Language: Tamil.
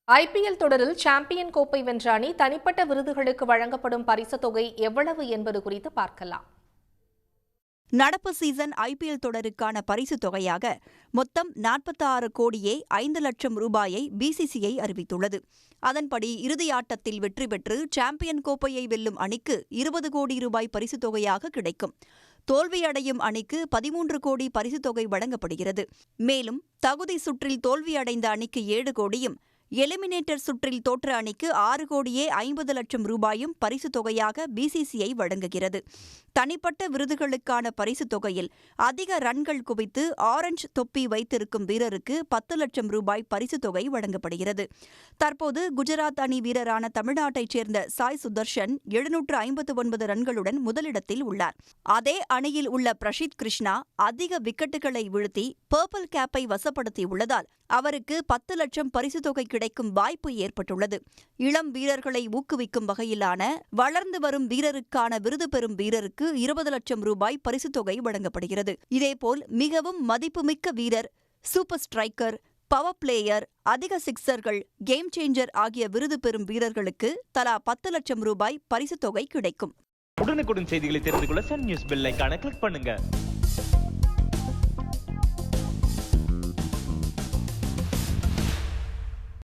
ஐபிஎல் தொடரில் சாம்பியன் கோப்பை வென்ற அணி தனிப்பட்ட விருதுகளுக்கு வழங்கப்படும் பரிசுத் தொகை எவ்வளவு என்பது குறித்து பார்க்கலாம். நடப்பு சீசன் ஐபிஎல் தொடருக்கான பரிசுத் தொகையாக மொத்தம் 46 கோடியே 5 லட்சம் ரூபாயை பிசிசிஐ அறிவித்துள்ளது. அதன்படி இறுதி ஆட்டத்தில் வெற்றி பெற்று சாம்பியன் கோப்பையை வெல்லும் அணிக்கு 20 கோடி ரூபாய் பரிசுத் தொகையாக கிடைக்கும். தோல்வியடையும் அணிக்கு 13 கோடி பரிசுத் தொகை வழங்கப்படுகிறது. மேலும் தகுதி சுற்றில் தோல்வியடைந்த அணிக்கு 7 கோடியும், எலிமினேட்டர் சுற்றில் தோற்ற அணிக்கு 6 கோடியே 50 லட்சம் ரூபாயும் பரிசுத் தொகையாக பிசிசிஐ வழங்குகிறது. தனிப்பட்ட விருதுகளுக்கான பரிசுத் தொகையில் அதிக ரன்கள் குவித்து ஆரஞ்சு தொப்பி வைத்திருக்கும் வீரருக்கு 10 லட்சம் ரூபாய் பரிசுத் தொகை வழங்கப்படுகிறது. தற்போது குஜராத் அணி வீரரான தமிழ்நாட்டைச் சேர்ந்த சாய் சுதர்ஷன் 759 ரன்களுடன் முதலிடத்தில் உள்ளார். அதே அணியில் உள்ள பிரசித் கிருஷ்ணா அதிக விக்கெட்டுகளை வீழ்த்தி பர்பிள் கேப்பை வசப்படுத்தியுள்ளதால் அவருக்கு 10 லட்சம் பரிசுத் தொகை கிடைக்கும் வாய்ப்பு ஏற்பட்டுள்ளது. இளம் வீரர்களை ஊக்குவிக்கும் வகையிலான வளர்ந்து வரும் வீரருக்கான விருது பெறும் வீரருக்கு 20 லட்சம் ரூபாய் பரிசுத் தொகை வழங்கப்படுகிறது. இதேபோல் மிகவும் மதிப்புமிக்க வீரர், சூப்பர் ஸ்ட்ரைக்கர், பவர் பிளேயர், அதிக சிக்சர்கள், கேம் சேஞ்சர் ஆகிய விருது பெறும் வீரர்களுக்கு தலா 10 லட்சம் ரூபாய் பரிசுத் தொகை கிடைக்கும். உடனுக்குடன் செய்திகளை தெரிந்து கொள்ள சன் நியூஸ் பெல் ஐகானை கிளிக் பண்ணுங்க.